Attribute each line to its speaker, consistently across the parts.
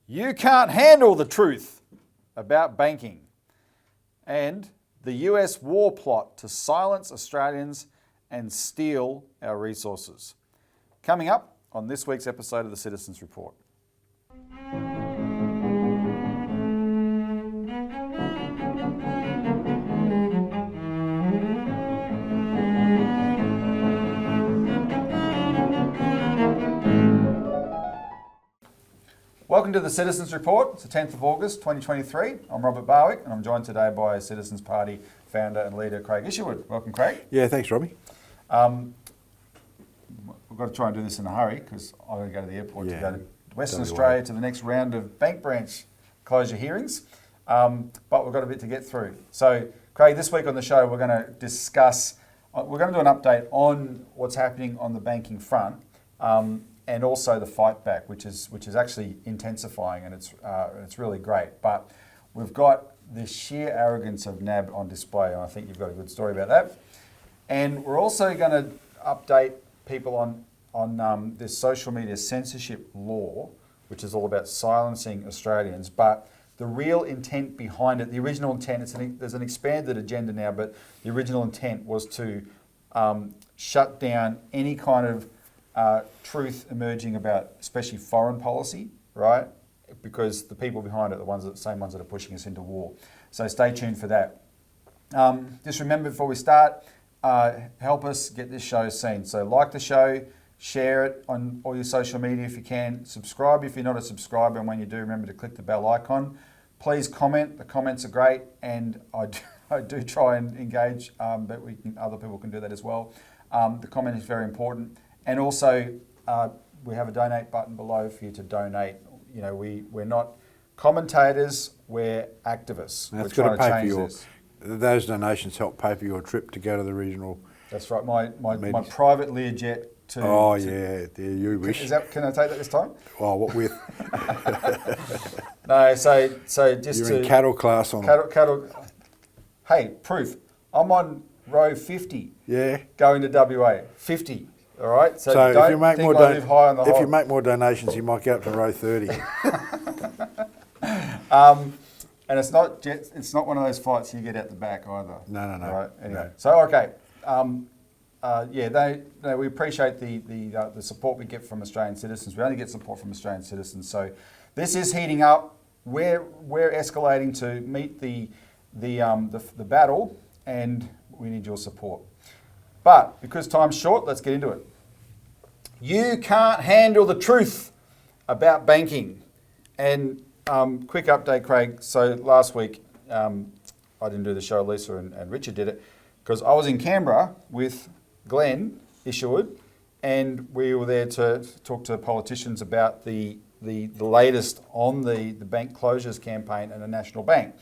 Speaker 1: You can't handle the truth about banking. And the US war plot to silence Australians and steal our resources. Coming up on this week's episode of the Citizens Report. Welcome to the Citizens Report. It's the 10th of August 2023. I'm Robert Barwick and I'm joined today by Citizens Party founder and leader Craig Isherwood. Welcome, Craig.
Speaker 2: Yeah, thanks, Robbie.
Speaker 1: We've got to try and do this in a hurry because I've got to go to the airport to go to Western
Speaker 2: Totally
Speaker 1: Australia
Speaker 2: right.
Speaker 1: to the next round of bank branch closure hearings. But we've got a bit to get through. So, Craig, this week on the show we're going to discuss, we're going to do an update on what's happening on the banking front. And also the fight back, which is actually intensifying, and it's really great. But we've got the sheer arrogance of NAB on display, and I think you've got a good story about that. And we're also going to update people on this social media censorship law, which is all about silencing Australians. But the real intent behind it, the original intent, there's an expanded agenda now, but the original intent was to shut down any kind of truth emerging about especially foreign policy, right? Because the people behind it are the same ones that are pushing us into war. So stay tuned for that. Just remember before we start, help us get this show seen. So like the show, share it on all your social media if you can. Subscribe if you're not a subscriber, and when you do, remember to click the bell icon. Please comment. The comments are great, and I do try and engage, but other people can do that as well. The comment is very important. And also, we have a donate button below for you to donate. You know, we're not commentators, we're activists.
Speaker 2: That's
Speaker 1: we're
Speaker 2: got
Speaker 1: trying
Speaker 2: to pay
Speaker 1: change
Speaker 2: for your.
Speaker 1: this.
Speaker 2: Those donations help pay for your trip to go to the regional.
Speaker 1: That's right. My private Learjet to.
Speaker 2: Oh yeah, you wish.
Speaker 1: Can I take that this time?
Speaker 2: Well, what with?
Speaker 1: No. So just
Speaker 2: You're
Speaker 1: to
Speaker 2: in cattle class on.
Speaker 1: cattle. Hey, proof. I'm on row 50.
Speaker 2: Yeah.
Speaker 1: Going to WA. 50. All right. So
Speaker 2: So
Speaker 1: don't
Speaker 2: if you make
Speaker 1: think
Speaker 2: more
Speaker 1: I live high on the
Speaker 2: if
Speaker 1: hog.
Speaker 2: you make more donations, you might get up to row 30.
Speaker 1: And it's not one of those flights you get out the back either.
Speaker 2: No.
Speaker 1: Right. Anyway.
Speaker 2: No.
Speaker 1: So okay. We appreciate the support we get from Australian citizens. We only get support from Australian citizens. So this is heating up. We're escalating to meet the battle, and we need your support. But because time's short, let's get into it. You can't handle the truth about banking. And quick update, Craig. So last week, I didn't do the show, Lisa and Richard did it, because I was in Canberra with Glenn Isherwood, and we were there to talk to politicians about the latest on the bank closures campaign and the National Bank.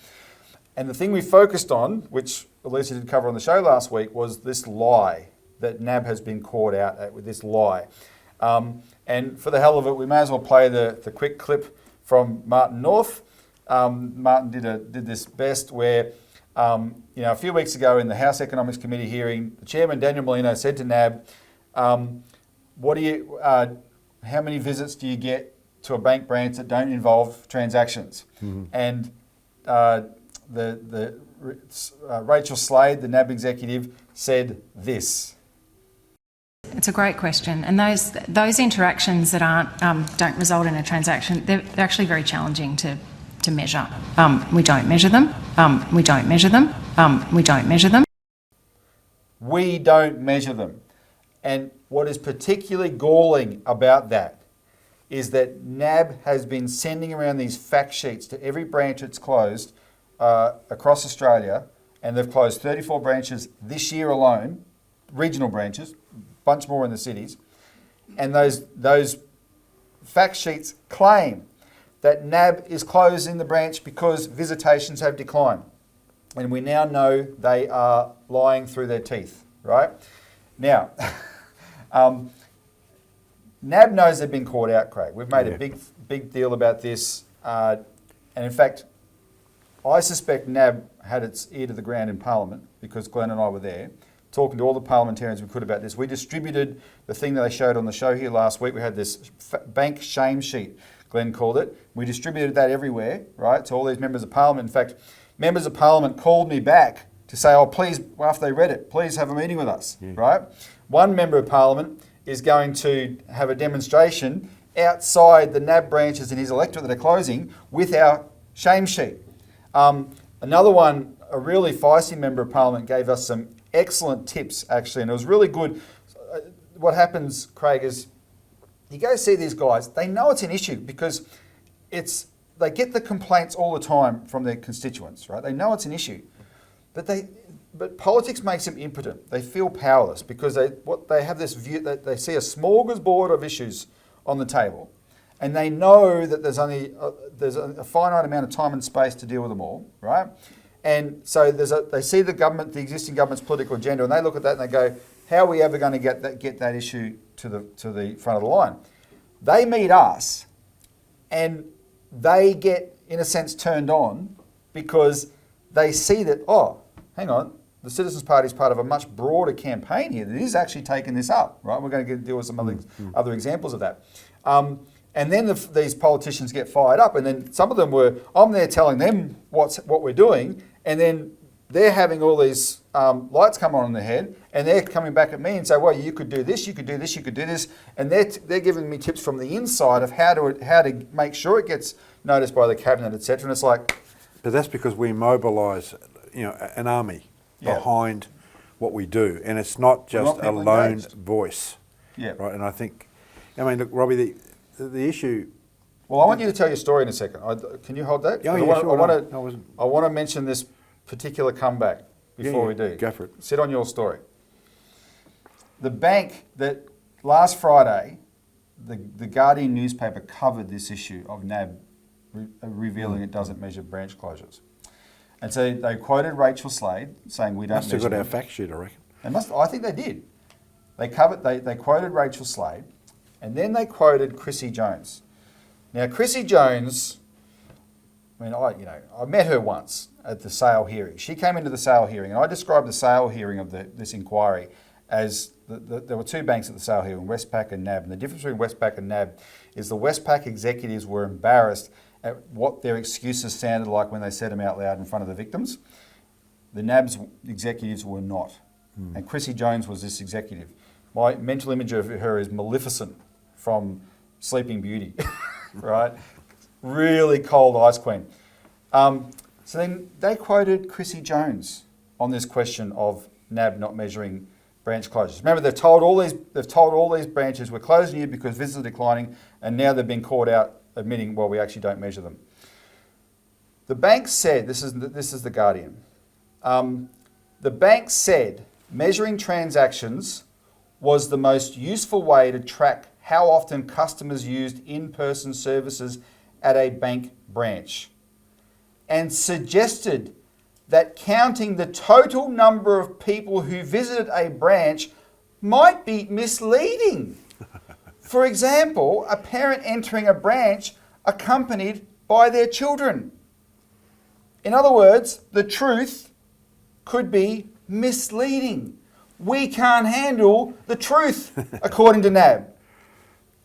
Speaker 1: And the thing we focused on, which Lisa did cover on the show last week, was this lie that NAB has been caught out at with this lie. And for the hell of it, we may as well play the quick clip from Martin North. Martin did this best where, a few weeks ago in the House Economics Committee hearing, the chairman, Daniel Molino, said to NAB, how many visits do you get to a bank branch that don't involve transactions? Mm-hmm. And Rachel Slade, the NAB executive, said this.
Speaker 3: It's a great question, and those interactions that don't result in a transaction, they're actually very challenging to measure. We don't measure them. We don't measure them. We don't measure them.
Speaker 1: We don't measure them. And what is particularly galling about that is that NAB has been sending around these fact sheets to every branch it's closed across Australia, and they've closed 34 branches this year alone, regional branches, bunch more in the cities, and those fact sheets claim that NAB is closing the branch because visitations have declined. And we now know they are lying through their teeth, right? Now, NAB knows they've been caught out, Craig. We've made a big deal about this. And in fact, I suspect NAB had its ear to the ground in Parliament because Glenn and I were there, talking to all the parliamentarians we could about this. We distributed the thing that they showed on the show here last week. We had this bank shame sheet. Glenn called it. We distributed that everywhere, right, to all these members of parliament. In fact, members of parliament called me back to say, oh, please, after they read it, please have a meeting with us, right? One member of parliament is going to have a demonstration outside the NAB branches in his electorate that are closing with our shame sheet. Another one, a really feisty member of parliament, gave us some excellent tips, actually, and it was really good. What happens, Craig, is you go see these guys, they know it's an issue because they get the complaints all the time from their constituents, right? They know it's an issue. But politics makes them impotent. They feel powerless because they have this view that they see a smorgasbord of issues on the table, and they know that there's a finite amount of time and space to deal with them all, right? And so they see the existing government's political agenda, and they look at that and they go, how are we ever going to get that issue to the front of the line? They meet us, and they get, in a sense, turned on because they see that, oh, hang on, the Citizens Party is part of a much broader campaign here that is actually taking this up, right? We're going to deal with some other examples of that. And then these politicians get fired up, and then some of them I'm there telling them what we're doing, and then they're having all these lights come on in their head, and they're coming back at me and say, well, you could do this, you could do this, you could do this, and they're giving me tips from the inside of how to make sure it gets noticed by the cabinet, etc. And it's like,
Speaker 2: but that's because we mobilise, an army behind what we do, and it's not just a lone voice. Yeah. Right. And I think, look, Robbie, the issue.
Speaker 1: Well, I want you to tell your story in a second. Can you hold that?
Speaker 2: Yeah,
Speaker 1: I want to mention this particular comeback before we do.
Speaker 2: Go for it.
Speaker 1: Sit on your story. The bank that last Friday, the Guardian newspaper covered this issue of NAB revealing it doesn't measure branch closures. And so they quoted Rachel Slade saying we don't measure.
Speaker 2: Must have got our fact sheet, I reckon.
Speaker 1: I think they did. They quoted Rachel Slade, and then they quoted Chrissy Jones. Now, Chrissy Jones, I met her once at the sale hearing. She came into the sale hearing, and I described the sale hearing of this inquiry as there were two banks at the sale hearing, Westpac and NAB. And the difference between Westpac and NAB is the Westpac executives were embarrassed at what their excuses sounded like when they said them out loud in front of the victims. The NAB's executives were not. And Chrissy Jones was this executive. My mental image of her is Maleficent from Sleeping Beauty, right? Really cold ice queen. So then they quoted Chrissy Jones on this question of NAB not measuring branch closures. Remember, they've told all these branches, we're closing you because visits are declining, and now they've been caught out admitting, well, we actually don't measure them. The bank said, this is the Guardian, the bank said measuring transactions was the most useful way to track how often customers used in-person services at a bank branch, and suggested that counting the total number of people who visited a branch might be misleading. For example, a parent entering a branch accompanied by their children. In other words, the truth could be misleading. We can't handle the truth, according to NAB.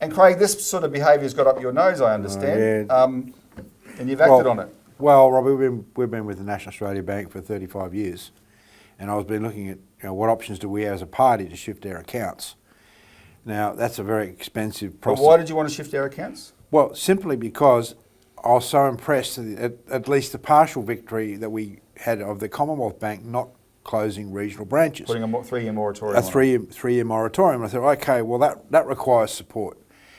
Speaker 1: And Craig, this sort of behaviour has got up your nose, I understand, and you've acted on it.
Speaker 2: Well, Robbie, we've been with the National Australia Bank for 35 years, and I've been looking at what options do we have as a party to shift our accounts. Now, that's a very expensive process.
Speaker 1: But why did you want to shift our accounts?
Speaker 2: Well, simply because I was so impressed at least the partial victory that we had of the Commonwealth Bank not closing regional branches.
Speaker 1: Putting a 3-year moratorium.
Speaker 2: A three-year moratorium. I thought, okay, well, that requires support.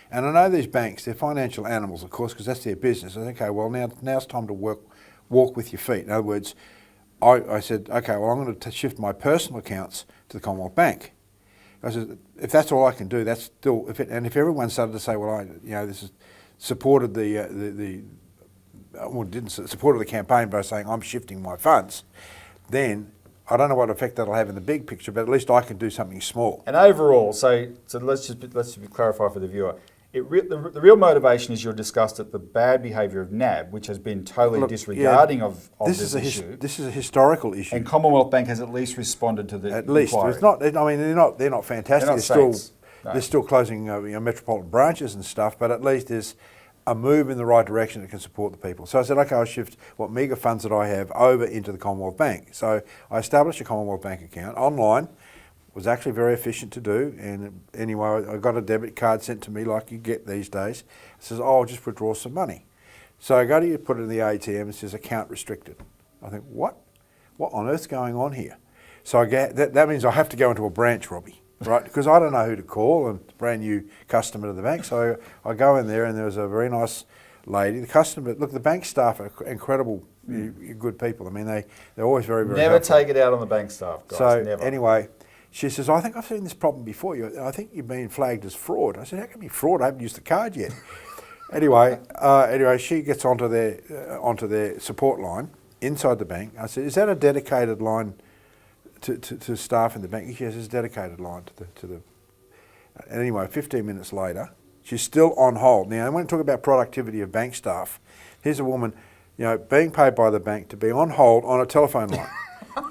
Speaker 2: And I know these banks, they're financial animals, of course, because that's their business. I think, okay, well, now it's time to walk with your feet. In other words, I said, okay, well, I'm going to shift my personal accounts to the Commonwealth Bank. I said, if that's all I can do, that's still, if everyone started to say, well, this is supported supported the campaign by saying I'm shifting my funds, then I don't know what effect that'll have in the big picture, but at least I can do something small.
Speaker 1: And overall, so let's just clarify for the viewer. The real motivation is you're disgusted at the bad behaviour of NAB, which has been totally disregarding of this issue.
Speaker 2: This is a historical issue.
Speaker 1: And Commonwealth Bank has at least responded to the
Speaker 2: At least.
Speaker 1: inquiry.
Speaker 2: It's not, they're not fantastic.
Speaker 1: They're not saints.
Speaker 2: They're still closing metropolitan branches and stuff, but at least there's a move in the right direction that can support the people. So I said, okay, I'll shift what meagre funds that I have over into the Commonwealth Bank. So I established a Commonwealth Bank account online. Was actually very efficient to do, and anyway, I got a debit card sent to me like you get these days. It says, oh, I'll just withdraw some money. So I go to put it in the ATM, it says account restricted. I think, what? What on earth's going on here? So I get, that means I have to go into a branch, Robbie, right? Because I don't know who to call, and brand new customer to the bank. So I go in there, and there was a very nice lady. The customer, look, the bank staff are incredible, good people. I mean, they're always very, very
Speaker 1: Never
Speaker 2: helpful.
Speaker 1: take it out on the bank staff, guys.
Speaker 2: So
Speaker 1: Never.
Speaker 2: Anyway, she says, I think I've seen this problem before. I think you've been flagged as fraud. I said, how can you be fraud? I haven't used the card yet. Anyway, she gets onto their support line inside the bank. I said, is that a dedicated line to staff in the bank? Yes, it's a dedicated line to the. And anyway, 15 minutes later, she's still on hold. Now, I want to talk about productivity of bank staff. Here's a woman, being paid by the bank to be on hold on a telephone line.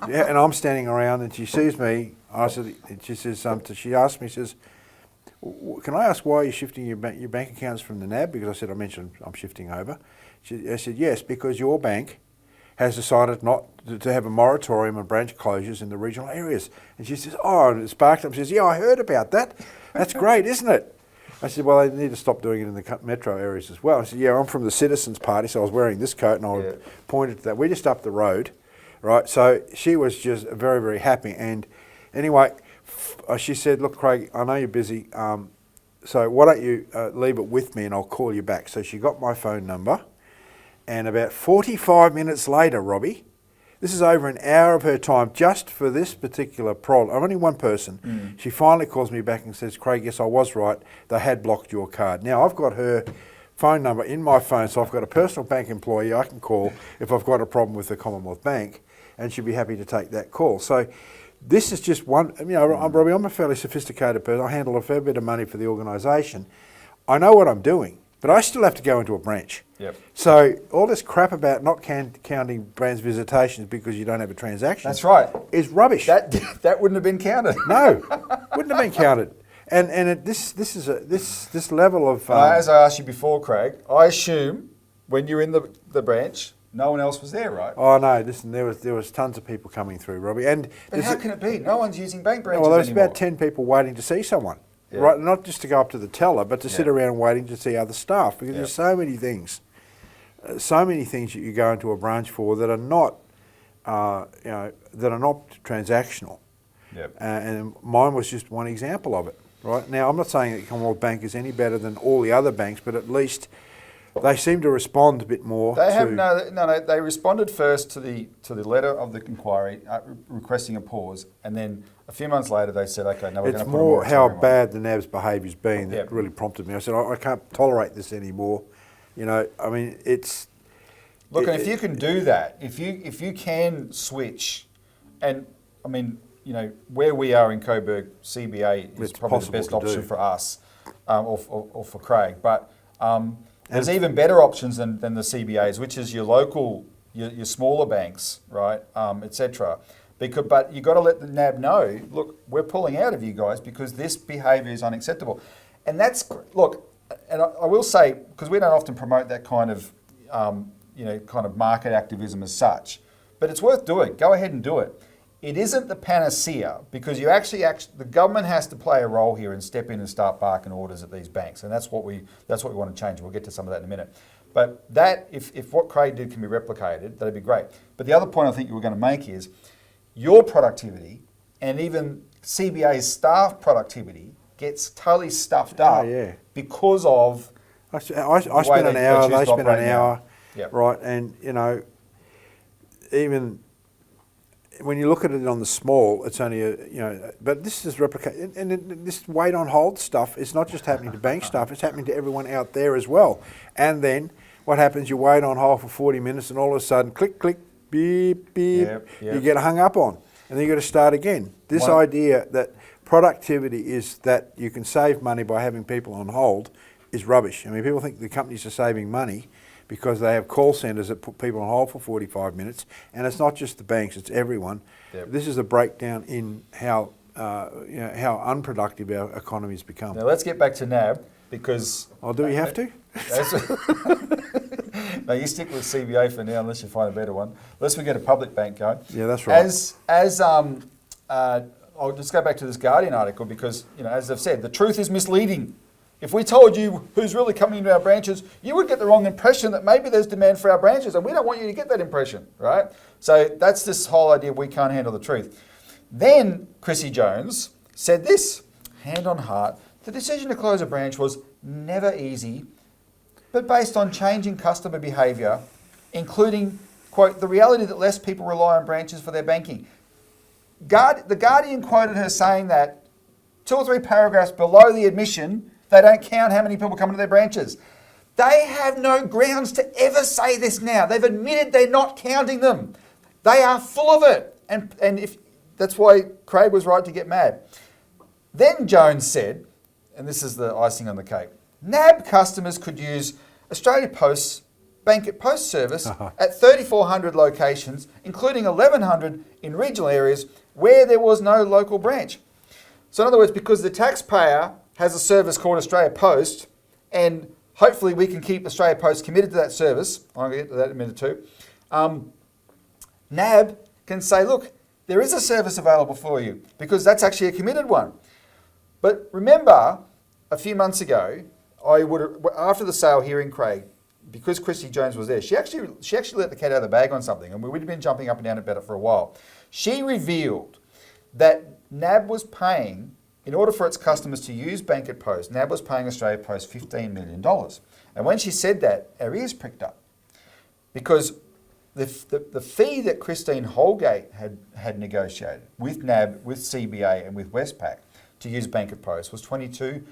Speaker 2: Yeah, and I'm standing around, and she sees me. I said, she says, she asked me, she says, can I ask why you're shifting your bank accounts from the NAB? Because I said, I mentioned I'm shifting over. I said, yes, because your bank has decided not to have a moratorium on branch closures in the regional areas. And she says, oh, and it sparked up. She says, yeah, I heard about that. That's great, isn't it? I said, well, they need to stop doing it in the metro areas as well. I said, yeah, I'm from the Citizens Party, so I was wearing this coat, and I pointed to that. We're just up the road, right? So she was just very, very happy. And anyway, she said, look, Craig, I know you're busy, so why don't you leave it with me and I'll call you back. So she got my phone number, and about 45 minutes later, Robbie, this is over an hour of her time just for this particular problem. I'm only one person. She finally calls me back and says, Craig, yes, I was right. They had blocked your card. Now, I've got her phone number in my phone, so I've got a personal bank employee I can call if I've got a problem with the Commonwealth Bank, and she'd be happy to take that call. So this is just one, Robbie, I'm a fairly sophisticated person. I handle a fair bit of money for the organisation. I know what I'm doing, but I still have to go into a branch.
Speaker 1: Yep.
Speaker 2: So all this crap about not counting branch visitations because you don't have a transaction.
Speaker 1: That's right.
Speaker 2: Is rubbish.
Speaker 1: That wouldn't have been counted.
Speaker 2: No, wouldn't have been counted. And this level of
Speaker 1: as I asked you before, Craig, I assume when you're in the branch, no one else was there, right?
Speaker 2: Oh no! Listen, there was tons of people coming through, Robbie.
Speaker 1: But how can it be? No one's using bank branches
Speaker 2: well, there's
Speaker 1: anymore.
Speaker 2: about 10 people waiting to see someone,
Speaker 1: Yeah.
Speaker 2: right? Not just to go up to the teller, but to sit around waiting to see other staff, because there's so many things that you go into a branch for that are not, that are not transactional.
Speaker 1: Yep.
Speaker 2: And mine was just one example of it. Right now, I'm not saying that Commonwealth Bank is any better than all the other banks, but at least they seem to respond a bit more.
Speaker 1: They responded first to the letter of the inquiry requesting a pause, and then a few months later they said, okay, no, we're going to put a
Speaker 2: It's more how
Speaker 1: moratorium on.
Speaker 2: bad the NAB's behaviour's been that really prompted me. I said, I can't tolerate this anymore. I mean, it's...
Speaker 1: Look, and if you can do that, if you can switch, and I mean, where we are in Coburg, CBA is probably the best option for us, or for Craig, but there's even better options than the CBAs, which is your local, your smaller banks, right, etc. But you've got to let the NAB know, look, we're pulling out of you guys because this behaviour is unacceptable. And and I will say, because we don't often promote that kind of, kind of market activism as such, but it's worth doing. Go ahead and do it. It isn't the panacea, because the government has to play a role here and step in and start barking orders at these banks, and that's what we want to change. We'll get to some of that in a minute. But that, if what Craig did can be replicated, that'd be great. But the other point I think you were going to make is your productivity and even CBA's staff productivity gets totally stuffed up because of.
Speaker 2: I spent an hour. They spent an hour.
Speaker 1: Yep.
Speaker 2: Right, and even when you look at it on the small, it's only but this is replicated, and this wait on hold stuff is not just happening to bank staff; it's happening to everyone out there as well. And then what happens? You wait on hold for 40 minutes, and all of a sudden, click, click, beep, beep, you get hung up on, and then you got to start again. This idea that productivity is that you can save money by having people on hold is rubbish. I mean, people think the companies are saving money because they have call centres that put people on hold for 45 minutes, and it's not just the banks, it's everyone. Yep. This is a breakdown in how how unproductive our economy has become.
Speaker 1: Now let's get back to NAB, because...
Speaker 2: Oh, do we have to?
Speaker 1: No, you stick with CBA for now unless you find a better one. Unless we get a public bank going.
Speaker 2: Yeah, that's right.
Speaker 1: I'll just go back to this Guardian article because, as I've said, the truth is misleading. If we told you who's really coming into our branches, you would get the wrong impression that maybe there's demand for our branches, and we don't want you to get that impression, right? So that's this whole idea we can't handle the truth. Then Chrissy Jones said this, hand on heart, the decision to close a branch was never easy, but based on changing customer behaviour, including, quote, the reality that less people rely on branches for their banking. The Guardian quoted her saying that 2 or 3 paragraphs below the admission, they don't count how many people come into their branches. They have no grounds to ever say this now. They've admitted they're not counting them. They are full of it. And if that's why Craig was right to get mad. Then Jones said, and this is the icing on the cake, NAB customers could use Australia Post's Bank at Post service at 3,400 locations, including 1,100 in regional areas where there was no local branch. So in other words, because the taxpayer has a service called Australia Post, and hopefully we can keep Australia Post committed to that service, I'm going to get to that in a minute too, NAB can say, look, there is a service available for you because that's actually a committed one. But remember, a few months ago, after the sale hearing, Craig, because Chrissy Jones was there, she actually let the cat out of the bag on something, and we'd been jumping up and down about it for a while. She revealed that NAB was paying, in order for its customers to use Bank at Post, NAB was paying Australia Post $15 million. And when she said that, our ears pricked up. Because the fee that Christine Holgate had negotiated with NAB, with CBA and with Westpac to use Bank at Post was $22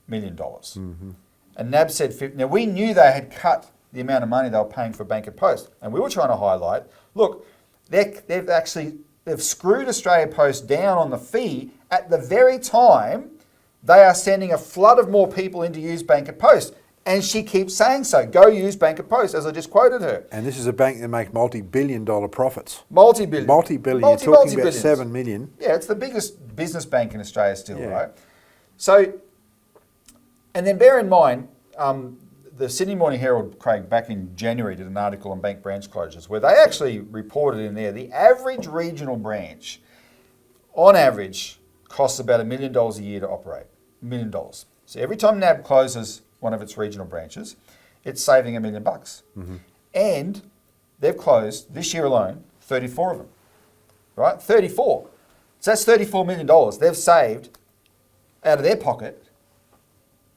Speaker 1: million. Mm-hmm. And NAB said, now we knew they had cut the amount of money they were paying for Bank at Post. And we were trying to highlight, look, they've screwed Australia Post down on the fee at the very time they are sending a flood of more people in to use Bank at Post. And she keeps saying so. Go use Bank at Post, as I just quoted her.
Speaker 2: And this is a bank that makes multi-billion-dollar profits.
Speaker 1: Multi-billion.
Speaker 2: You're talking about 7 million.
Speaker 1: Yeah, it's the biggest business bank in Australia still, right? So, and then bear in mind, the Sydney Morning Herald, Craig, back in January did an article on bank branch closures where they actually reported in there the average regional branch, on average, costs about $1 million a year to operate. $1 million. So every time NAB closes one of its regional branches, it's saving $1 million. Mm-hmm. And they've closed, this year alone, 34 of them, right? 34. So that's $34 million they've saved out of their pocket,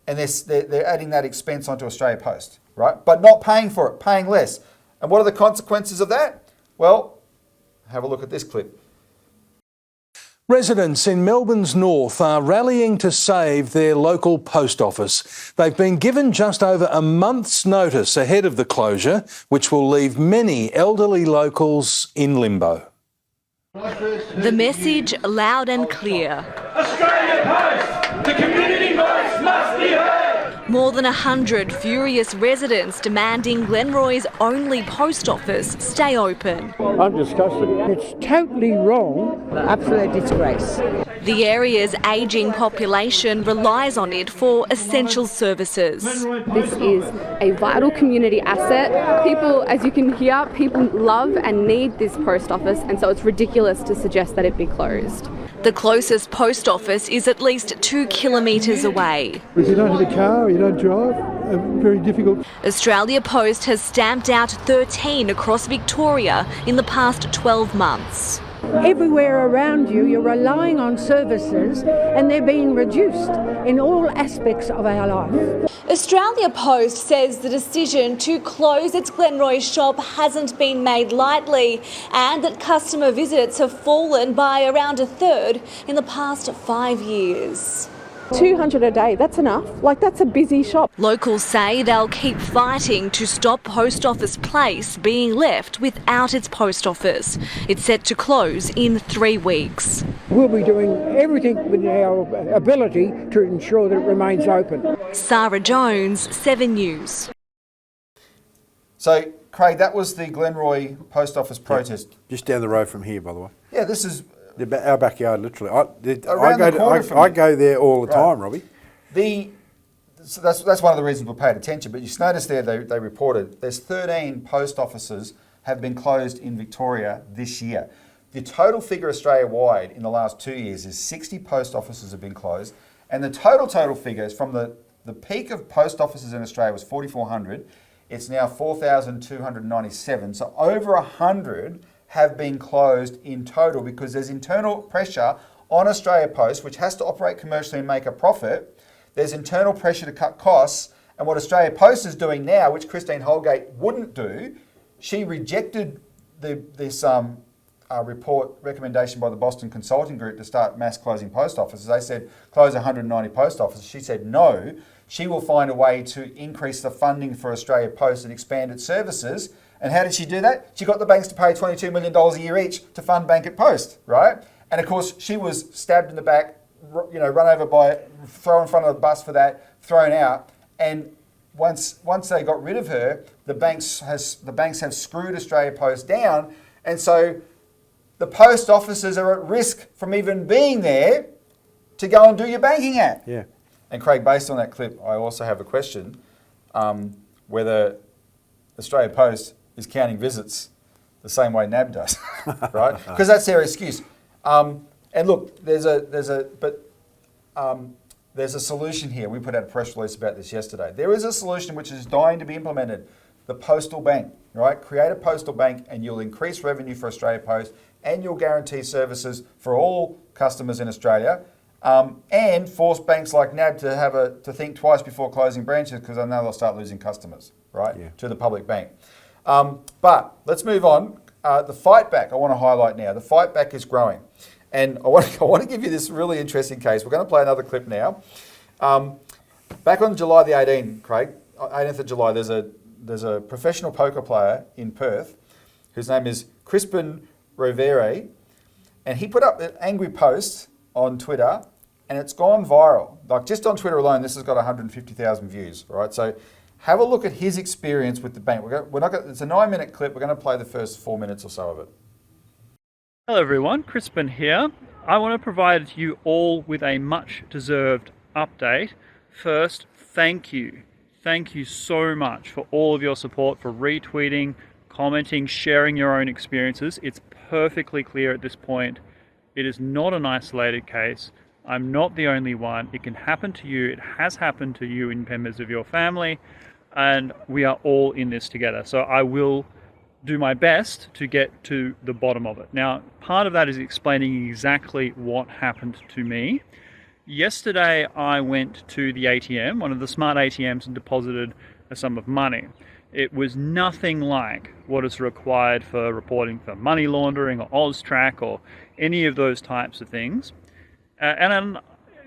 Speaker 1: and they're adding that expense onto Australia Post, right? But not paying for it, paying less. And what are the consequences of that? Well, have a look at this clip.
Speaker 4: Residents in Melbourne's north are rallying to save their local post office. They've been given just over a month's notice ahead of the closure, which will leave many elderly locals in limbo.
Speaker 5: The message loud and clear.
Speaker 6: Australia Post! The community voice must be heard!
Speaker 5: More than 100 furious residents demanding Glenroy's only post office stay open.
Speaker 7: I'm disgusted. It's totally wrong.
Speaker 8: Absolute disgrace.
Speaker 5: The area's ageing population relies on it for essential services.
Speaker 9: This is a vital community asset. People, as you can hear, people love and need this post office, and so it's ridiculous to suggest that it be closed.
Speaker 5: The closest post office is at least 2 kilometres away.
Speaker 7: If you don't have a car or you don't drive, very difficult.
Speaker 5: Australia Post has stamped out 13 across Victoria in the past 12 months.
Speaker 8: Everywhere around you, you're relying on services and they're being reduced in all aspects of our life.
Speaker 5: Australia Post says the decision to close its Glenroy shop hasn't been made lightly and that customer visits have fallen by around a third in the past 5 years.
Speaker 9: 200 a day, that's enough. Like, that's a busy shop.
Speaker 5: Locals say they'll keep fighting to stop Post Office Place being left without its post office. It's set to close in 3 weeks.
Speaker 8: We'll be doing everything within our ability to ensure that it remains open.
Speaker 5: Sarah Jones, 7 News.
Speaker 1: So, Craig, that was the Glenroy Post Office protest.
Speaker 2: Just down the road from here, by the way.
Speaker 1: Yeah, this is
Speaker 2: our backyard, literally. I
Speaker 1: the corner from
Speaker 2: go there all the time, Robbie.
Speaker 1: The so that's one of the reasons we paid attention. But you notice there they reported there's 13 post offices have been closed in Victoria this year. The total figure Australia-wide in the last 2 years is 60 post offices have been closed. And the total figure is from the peak of post offices in Australia was 4,400. It's now 4,297. So over 100 have been closed in total because there's internal pressure on Australia Post, which has to operate commercially and make a profit. There's internal pressure to cut costs. And what Australia Post is doing now, which Christine Holgate wouldn't do, she rejected this recommendation by the Boston Consulting Group to start mass closing post offices. They said close 190 post offices. She said no. She will find a way to increase the funding for Australia Post and expand its services. And how did she do that? She got the banks to pay $22 million a year each to fund Bank at Post, right? And of course, she was stabbed in the back, run over by, thrown in front of the bus for that, thrown out. And once they got rid of her, the banks have screwed Australia Post down. And so the post offices are at risk from even being there to go and do your banking at.
Speaker 2: Yeah.
Speaker 1: And Craig, based on that clip, I also have a question whether Australia Post is counting visits the same way NAB does, right? Because that's their excuse. And look, there's a solution here. We put out a press release about this yesterday. There is a solution which is dying to be implemented. The postal bank, right? Create a postal bank and you'll increase revenue for Australia Post and you'll guarantee services for all customers in Australia. And force banks like NAB to think twice before closing branches because I know they'll start losing customers, right, to the public bank. But let's move on. The fight back I want to highlight now. The fight back is growing. And I want to give you this really interesting case. We're going to play another clip now. Back on July the 18th, Craig, 18th of July, there's a professional poker player in Perth whose name is Crispin Rovere, and he put up an angry post on Twitter, and it's gone viral. Like just on Twitter alone, this has got 150,000 views, right? So have a look at his experience with the bank. It's a 9-minute clip. We're going to play the first 4 minutes or so of it.
Speaker 10: Hello everyone, Crispin here. I want to provide you all with a much deserved update. First, thank you. Thank you so much for all of your support, for retweeting, commenting, sharing your own experiences. It's perfectly clear at this point. It is not an isolated case. I'm not the only one. It can happen to you. It has happened to you and members of your family, and we are all in this together. So I will do my best to get to the bottom of it. Now, part of that is explaining exactly what happened to me. Yesterday, I went to the ATM, one of the smart ATMs, and deposited a sum of money. It was nothing like what is required for reporting for money laundering or AUSTRAC or any of those types of things. And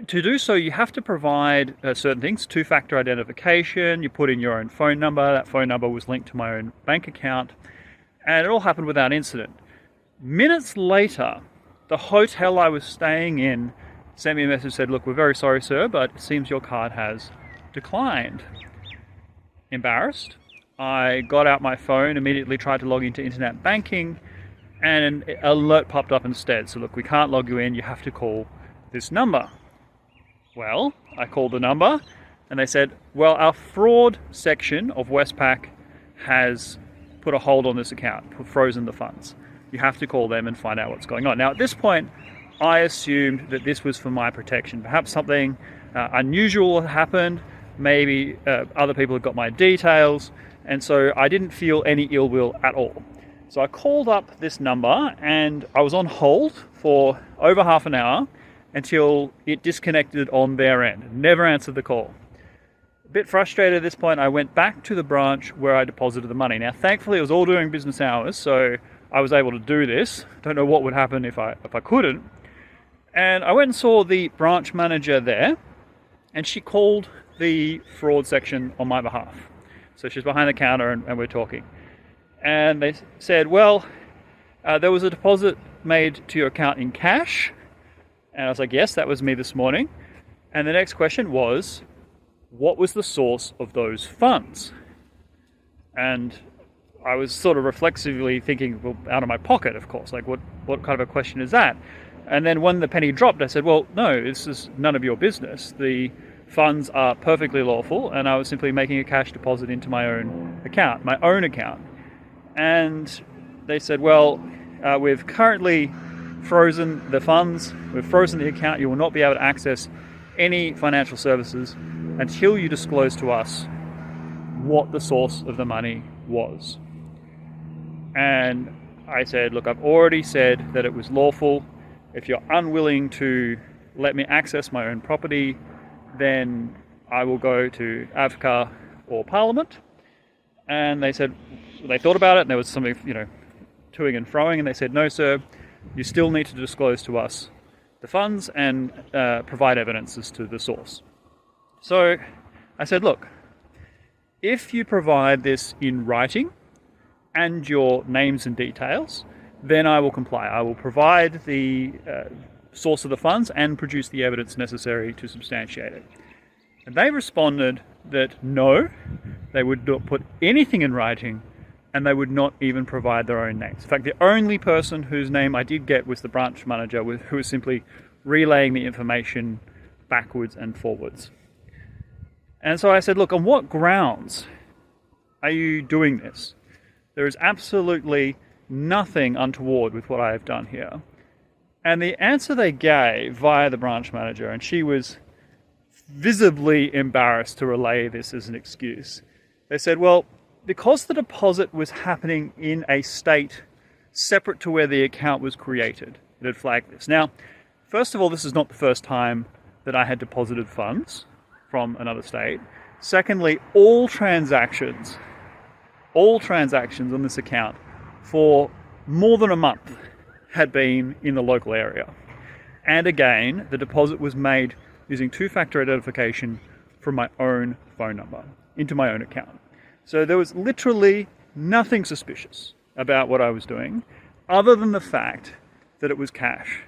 Speaker 10: to do so, you have to provide certain things, two-factor identification, you put in your own phone number, that phone number was linked to my own bank account, and it all happened without incident. Minutes later, the hotel I was staying in sent me a message, said, look, we're very sorry, sir, but it seems your card has declined. Embarrassed, I got out my phone, immediately tried to log into internet banking, and an alert popped up instead. So look, we can't log you in, you have to call this number. Well, I called the number, and they said, well, our fraud section of Westpac has put a hold on this account, frozen the funds. You have to call them and find out what's going on. Now, at this point, I assumed that this was for my protection. Perhaps something unusual had happened. Maybe other people had got my details. And so I didn't feel any ill will at all. So I called up this number and I was on hold for over half an hour until it disconnected on their end. Never answered the call. A bit frustrated at this point, I went back to the branch where I deposited the money. Now, thankfully, it was all during business hours, so I was able to do this. Don't know what would happen if I couldn't. And I went and saw the branch manager there, and she called the fraud section on my behalf. So she's behind the counter and we're talking. And they said, well, there was a deposit made to your account in cash. And I was like, yes, that was me this morning. And the next question was, what was the source of those funds? And I was sort of reflexively thinking, well, out of my pocket, of course, like what kind of a question is that? And then when the penny dropped, I said, well, no, this is none of your business. The funds are perfectly lawful, and I was simply making a cash deposit into my own account. And they said, well, we've currently frozen the funds, we've frozen the account, you will not be able to access any financial services until you disclose to us what the source of the money was. And I said, look, I've already said that it was lawful. If you're unwilling to let me access my own property, then I will go to AVCA or Parliament. And they said, they thought about it, and there was something, toing and froing, and they said, no, sir, you still need to disclose to us the funds and provide evidence as to the source. So I said, look, if you provide this in writing and your names and details, then I will comply. I will provide the source of the funds and produce the evidence necessary to substantiate it. And they responded that no, they would not put anything in writing, and they would not even provide their own names. In fact, the only person whose name I did get was the branch manager, who was simply relaying the information backwards and forwards. And so I said, look, on what grounds are you doing this? There is absolutely nothing untoward with what I have done here. And the answer they gave via the branch manager, and she was visibly embarrassed to relay this as an excuse, they said, well, because the deposit was happening in a state separate to where the account was created, it had flagged this. Now, first of all, this is not the first time that I had deposited funds from another state. Secondly, all transactions on this account for more than a month had been in the local area. And again, the deposit was made using two-factor identification from my own phone number into my own account. So there was literally nothing suspicious about what I was doing, other than the fact that it was cash.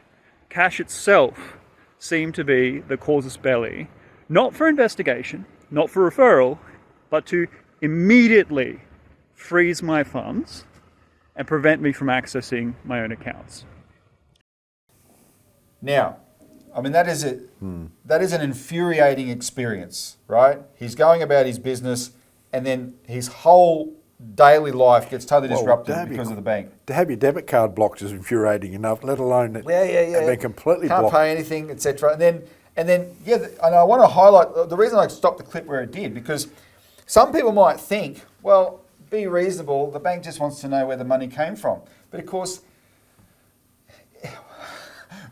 Speaker 10: Cash itself seemed to be the casus belli, not for investigation, not for referral, but to immediately freeze my funds and prevent me from accessing my own accounts.
Speaker 1: Now, I mean, that is an infuriating experience, right? He's going about his business, and then his whole daily life gets totally disrupted because of the bank.
Speaker 2: To have your debit card blocked is infuriating enough, let alone that they're completely
Speaker 1: Can't
Speaker 2: blocked.
Speaker 1: pay anything, etc. And I want to highlight the reason I stopped the clip where it did, because some people might think, well, be reasonable, the bank just wants to know where the money came from. But of course,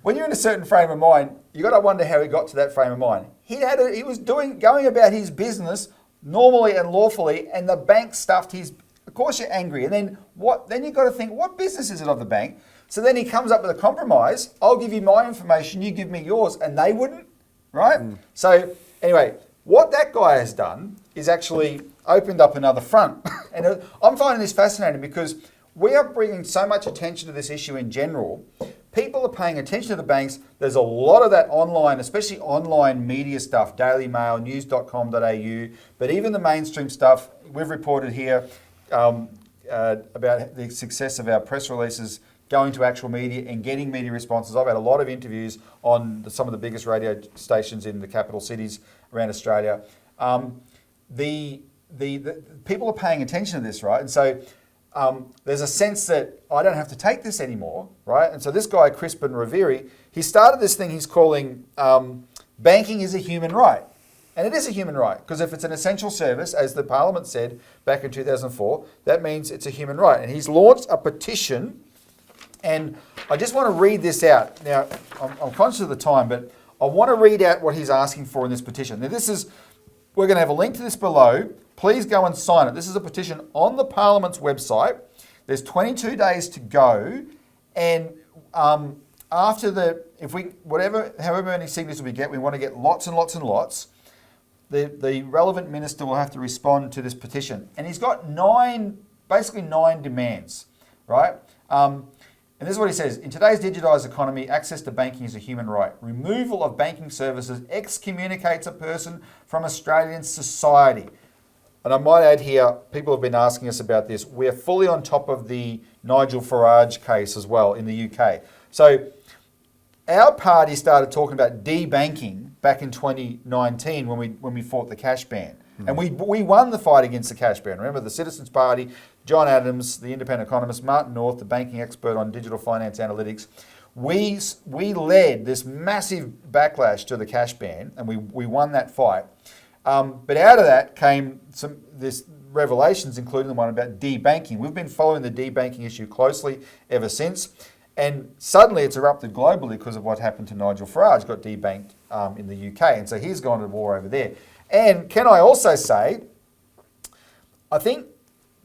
Speaker 1: when you're in a certain frame of mind, you got to wonder how he got to that frame of mind. He was going about his business normally and lawfully, and the bank stuffed his. Of course, you're angry, and then what? Then you got to think, what business is it of the bank? So then he comes up with a compromise. I'll give you my information, you give me yours, and they wouldn't, right? So anyway, what that guy has done is actually opened up another front, and I'm finding this fascinating because we are bringing so much attention to this issue in general. People are paying attention to the banks. There's a lot of that online, especially online media stuff, Daily Mail, news.com.au, but even the mainstream stuff. We've reported here about the success of our press releases going to actual media and getting media responses. I've had a lot of interviews on some of the biggest radio stations in the capital cities around Australia. The people are paying attention to this, right? And so there's a sense that I don't have to take this anymore, right? And so this guy, Crispin Raviri, he started this thing he's calling banking is a human right. And it is a human right, because if it's an essential service, as the Parliament said back in 2004, that means it's a human right. And he's launched a petition, and I just want to read this out. Now, I'm conscious of the time, but I want to read out what he's asking for in this petition. Now, we're going to have a link to this below. Please go and sign it. This is a petition on the Parliament's website. There's 22 days to go, and however many signatures we get, we want to get lots and lots and lots. The relevant minister will have to respond to this petition, and he's got basically nine demands, right? And this is what he says: in today's digitised economy, access to banking is a human right. Removal of banking services excommunicates a person from Australian society. And I might add here, people have been asking us about this. We're fully on top of the Nigel Farage case as well in the UK. So our party started talking about debanking back in 2019 when we fought the cash ban. And we won the fight against the cash ban. Remember, the Citizens Party, John Adams, the independent economist, Martin North, the banking expert on digital finance analytics, we led this massive backlash to the cash ban, and we won that fight. But out of that came this revelations, including the one about debanking. We've been following the debanking issue closely ever since, and suddenly it's erupted globally because of what happened to Nigel Farage, got debanked in the UK, and so he's gone to war over there. And can I also say, I think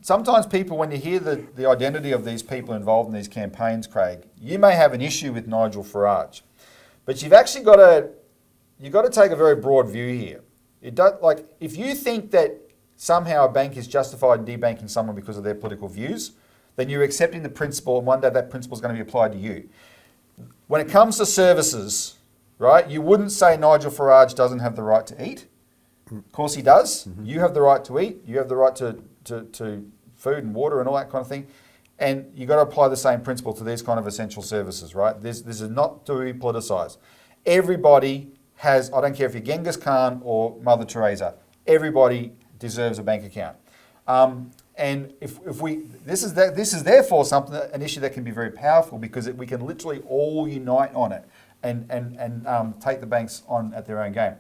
Speaker 1: sometimes people, when you hear the identity of these people involved in these campaigns, Craig, you may have an issue with Nigel Farage, but you've actually got to take a very broad view here. If you think that somehow a bank is justified in debanking someone because of their political views, then you're accepting the principle, and one day that principle is going to be applied to you. When it comes to services, right, you wouldn't say Nigel Farage doesn't have the right to eat. Of course he does. Mm-hmm. You have the right to eat. You have the right to food and water and all that kind of thing. And you've got to apply the same principle to these kind of essential services, right? This is not to be politicised. Everybody has, I don't care if you're Genghis Khan or Mother Teresa, everybody deserves a bank account. And this is therefore an issue that can be very powerful because we can literally all unite on it and take the banks on at their own game.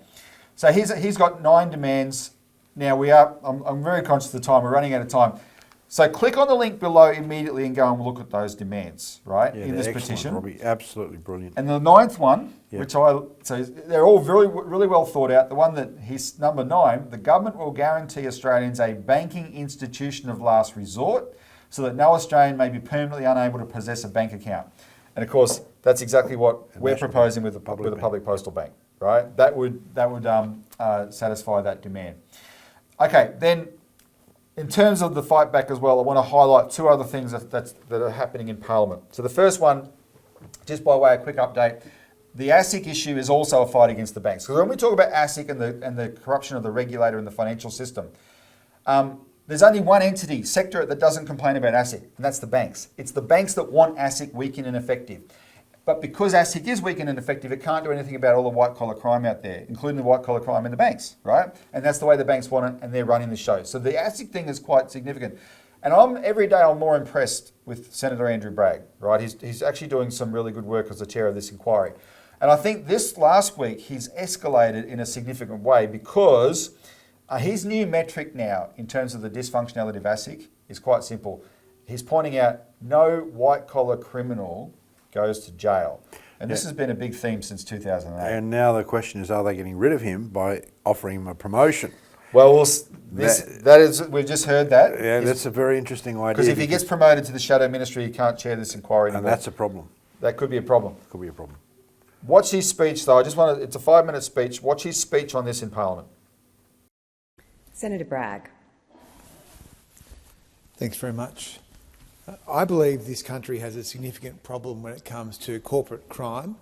Speaker 1: So he's got 9 demands. Now I'm very conscious of the time. We're running out of time. So click on the link below immediately and go and look at those demands, right, in this petition.
Speaker 2: Robbie, absolutely brilliant.
Speaker 1: And the 9th one, so they're all really well thought out. The one that he's number 9, the government will guarantee Australians a banking institution of last resort so that no Australian may be permanently unable to possess a bank account. And of course, that's exactly what we're proposing with the public postal bank, right? That would satisfy that demand. Okay, then in terms of the fight back as well, I want to highlight 2 other things that are happening in Parliament. So the first one, just by way of quick update, the ASIC issue is also a fight against the banks. Because when we talk about ASIC and the corruption of the regulator in the financial system, there's only one entity, sector, that doesn't complain about ASIC, and that's the banks. It's the banks that want ASIC weak and ineffective. But because ASIC is weak and ineffective, it can't do anything about all the white-collar crime out there, including the white-collar crime in the banks, right? And that's the way the banks want it, and they're running the show. So the ASIC thing is quite significant. And every day I'm more impressed with Senator Andrew Bragg, right? He's actually doing some really good work as the chair of this inquiry. And I think this last week he's escalated in a significant way because his new metric now in terms of the dysfunctionality of ASIC is quite simple. He's pointing out no white-collar criminal goes to jail. And this has been a big theme since 2008.
Speaker 2: And now the question is, are they getting rid of him by offering him a promotion?
Speaker 1: Well, we've just heard that.
Speaker 2: Yeah, that's a very interesting idea.
Speaker 1: Because if he gets promoted to the shadow ministry, he can't chair this inquiry anymore.
Speaker 2: And that's a problem.
Speaker 1: That could be a problem.
Speaker 2: Could be a problem.
Speaker 1: Watch his speech, though. It's a 5-minute speech. Watch his speech on this in Parliament.
Speaker 11: Senator Bragg.
Speaker 12: Thanks very much. I believe this country has a significant problem when it comes to corporate crime,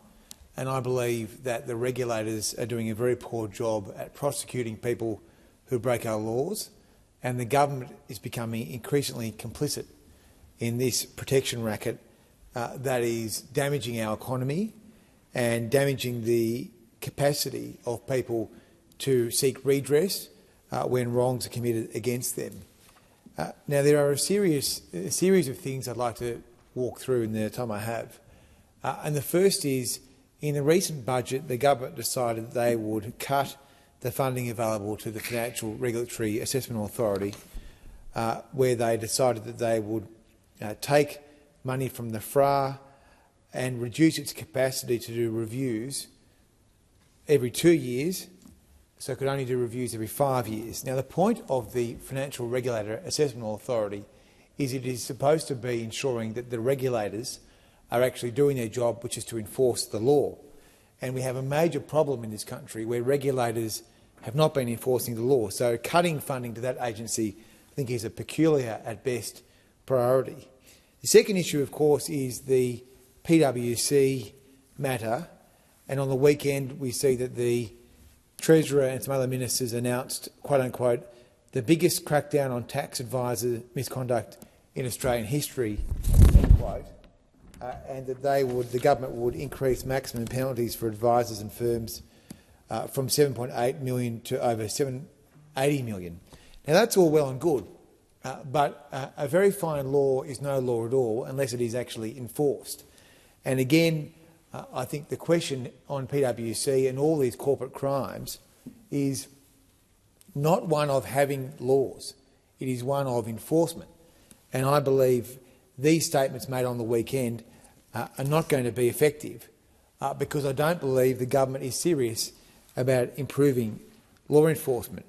Speaker 12: and I believe that the regulators are doing a very poor job at prosecuting people who break our laws, and the government is becoming increasingly complicit in this protection racket that is damaging our economy and damaging the capacity of people to seek redress when wrongs are committed against them. Now, there are a series of things I'd like to walk through in the time I have. And the first is, in the recent budget, the government decided that they would cut the funding available to the Financial Regulatory Assessment Authority, where they decided that they would take money from the FRA and reduce its capacity to do reviews every 2 years, so it could only do reviews every 5 years. Now, the point of the Financial Regulator Assessment Authority is it is supposed to be ensuring that the regulators are actually doing their job, which is to enforce the law. And we have a major problem in this country where regulators have not been enforcing the law. So cutting funding to that agency, I think, is a peculiar, at best, priority. The second issue, of course, is the PwC matter. And on the weekend, we see that the Treasurer and some other ministers announced, quote-unquote, the biggest crackdown on tax advisor misconduct in Australian history, end quote, and that the government would increase maximum penalties for advisors and firms from 7.8 million to over 780 million. Now that's all well and good, but a very fine law is no law at all unless it is actually enforced. And again, I think the question on PwC and all these corporate crimes is not one of having laws, it is one of enforcement. And I believe these statements made on the weekend are not going to be effective because I don't believe the government is serious about improving law enforcement.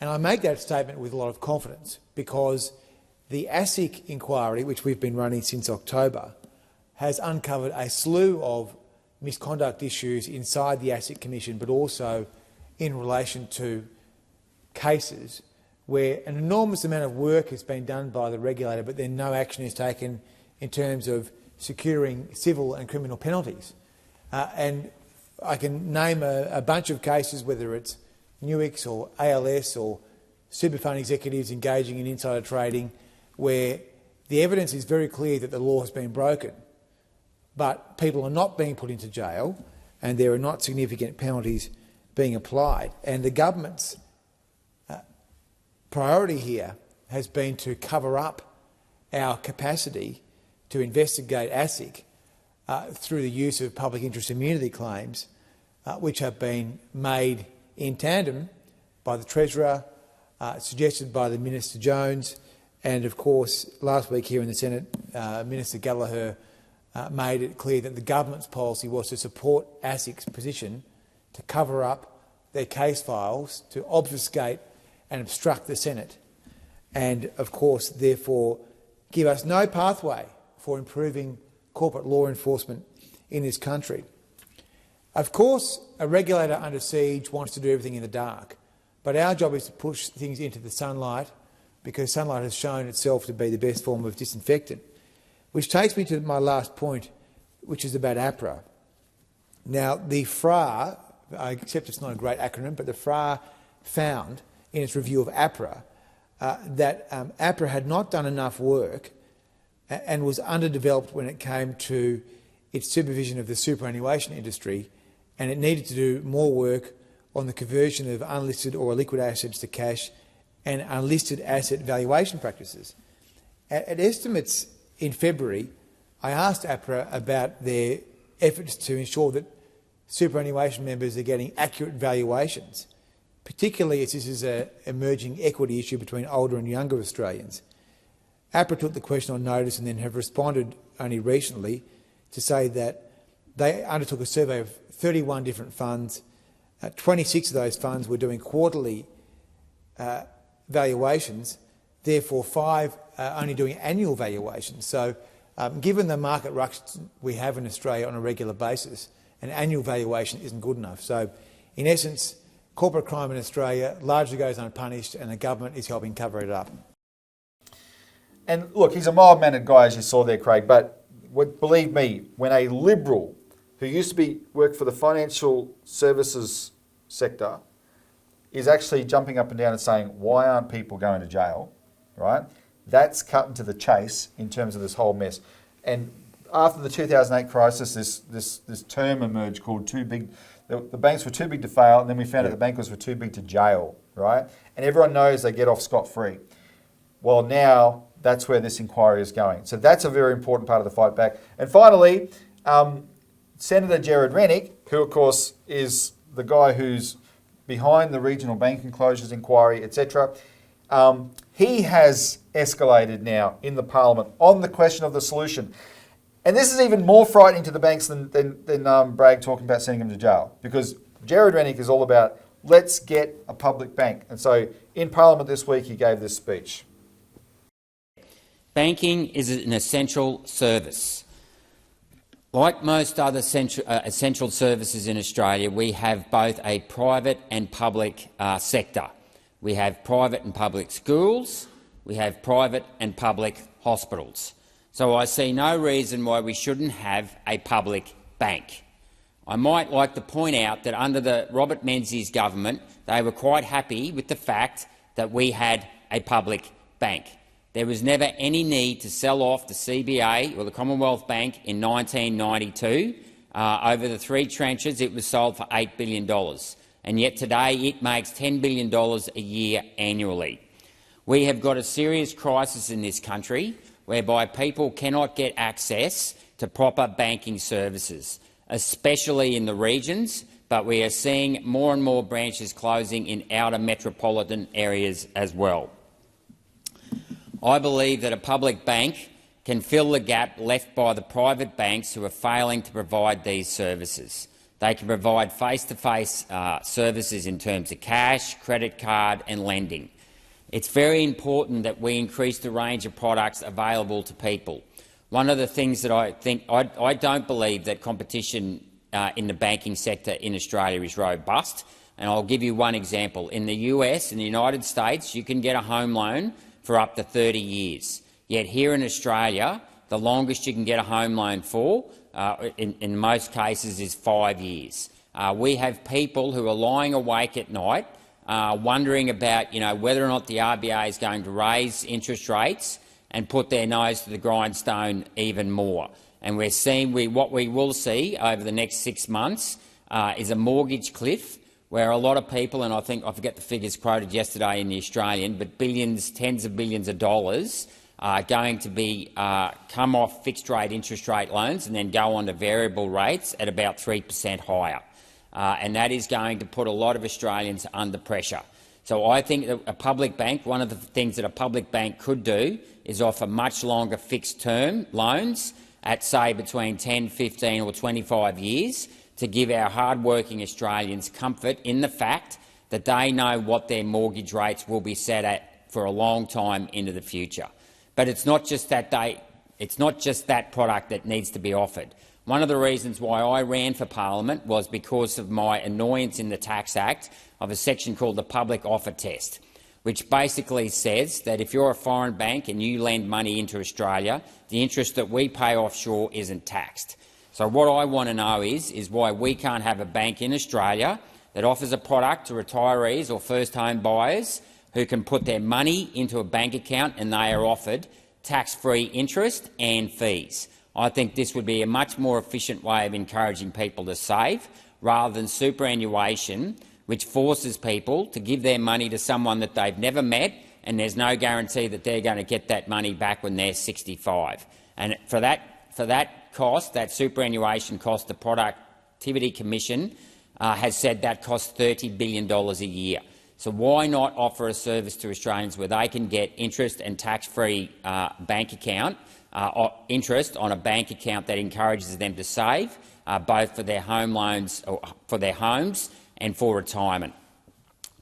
Speaker 12: And I make that statement with a lot of confidence because the ASIC inquiry, which we've been running since October, has uncovered a slew of misconduct issues inside the ASIC Commission, but also in relation to cases where an enormous amount of work has been done by the regulator, but then no action is taken in terms of securing civil and criminal penalties. And I can name a bunch of cases, whether it's Nuix or ALS or super fund executives engaging in insider trading, where the evidence is very clear that the law has been broken, but people are not being put into jail and there are not significant penalties being applied. And the government's priority here has been to cover up our capacity to investigate ASIC through the use of public interest immunity claims, which have been made in tandem by the Treasurer, suggested by the Minister Jones, and of course last week here in the Senate, Minister Gallagher made it clear that the government's policy was to support ASIC's position to cover up their case files, to obfuscate and obstruct the Senate, and of course therefore give us no pathway for improving corporate law enforcement in this country. Of course, a regulator under siege wants to do everything in the dark, but our job is to push things into the sunlight because sunlight has shown itself to be the best form of disinfectant. Which takes me to my last point, which is about APRA. Now, the FRA, I accept it's not a great acronym, but the FRA found in its review of APRA that APRA had not done enough work and was underdeveloped when it came to its supervision of the superannuation industry, and it needed to do more work on the conversion of unlisted or liquid assets to cash and unlisted asset valuation practices. At estimates in February, I asked APRA about their efforts to ensure that superannuation members are getting accurate valuations, particularly as this is an emerging equity issue between older and younger Australians. APRA took the question on notice and then have responded only recently to say that they undertook a survey of 31 different funds. 26 of those funds were doing quarterly valuations, therefore 5 are only doing annual valuations. So given the market rush we have in Australia on a regular basis, an annual valuation isn't good enough. So in essence, corporate crime in Australia largely goes unpunished and the government is helping cover it up.
Speaker 1: And look, he's a mild-mannered guy, as you saw there, Craig, but believe me, when a Liberal who used to work for the financial services sector is actually jumping up and down and saying, why aren't people going to jail, right? That's cutting to the chase in terms of this whole mess. And after the 2008 crisis, this term emerged called too big. The banks were too big to fail, and then we found out the bankers were too big to jail, right? And everyone knows they get off scot-free. Well, now that's where this inquiry is going. So that's a very important part of the fight back. And finally, Senator Gerard Rennick, who of course is the guy who's behind the regional banking closures inquiry, etc., he has escalated now in the Parliament on the question of the solution. And this is even more frightening to the banks than Bragg talking about sending them to jail, because Gerard Rennick is all about let's get a public bank. And so in Parliament this week he gave this speech.
Speaker 13: Banking is an essential service. Like most other essential services in Australia, we have both a private and public sector. We have private and public schools, we have private and public hospitals. So I see no reason why we shouldn't have a public bank. I might like to point out that under the Robert Menzies government, they were quite happy with the fact that we had a public bank. There was never any need to sell off the CBA or the Commonwealth Bank in 1992, over the 3 tranches, it was sold for $8 billion. And yet today it makes $10 billion a year annually. We have got a serious crisis in this country whereby people cannot get access to proper banking services, especially in the regions, but we are seeing more and more branches closing in outer metropolitan areas as well. I believe that a public bank can fill the gap left by the private banks who are failing to provide these services. They can provide face-to-face services in terms of cash, credit card and lending. It's very important that we increase the range of products available to people. One of the things that I don't believe that competition in the banking sector in Australia is robust, and I'll give you one example. In the US, in the United States, you can get a home loan for up to 30 years. Yet here in Australia, the longest you can get a home loan for, in most cases, is 5 years. We have people who are lying awake at night wondering about whether or not the RBA is going to raise interest rates and put their nose to the grindstone even more. And we're seeing what we will see over the next 6 months is a mortgage cliff where a lot of people, and I forget the figures quoted yesterday in the Australian, but billions, tens of billions of dollars are going to be come off fixed-rate interest rate loans and then go on to variable rates at about 3% higher. And that is going to put a lot of Australians under pressure. So I think that a public bank, one of the things that a public bank could do is offer much longer fixed-term loans at, say, between 10, 15 or 25 years to give our hard-working Australians comfort in the fact that they know what their mortgage rates will be set at for a long time into the future. But it's not just that product that needs to be offered. One of the reasons why I ran for Parliament was because of my annoyance in the Tax Act of a section called the Public Offer Test, which basically says that if you're a foreign bank and you lend money into Australia, the interest that we pay offshore isn't taxed. So what I want to know is why we can't have a bank in Australia that offers a product to retirees or first-home buyers who can put their money into a bank account and they are offered tax-free interest and fees. I think this would be a much more efficient way of encouraging people to save, rather than superannuation, which forces people to give their money to someone that they've never met, and there's no guarantee that they're going to get that money back when they're 65. And for that cost, that superannuation cost, the Productivity Commission has said that costs $30 billion a year. So why not offer a service to Australians where they can get interest and tax-free bank account, interest on a bank account that encourages them to save, both for their home loans, or for their homes and for retirement.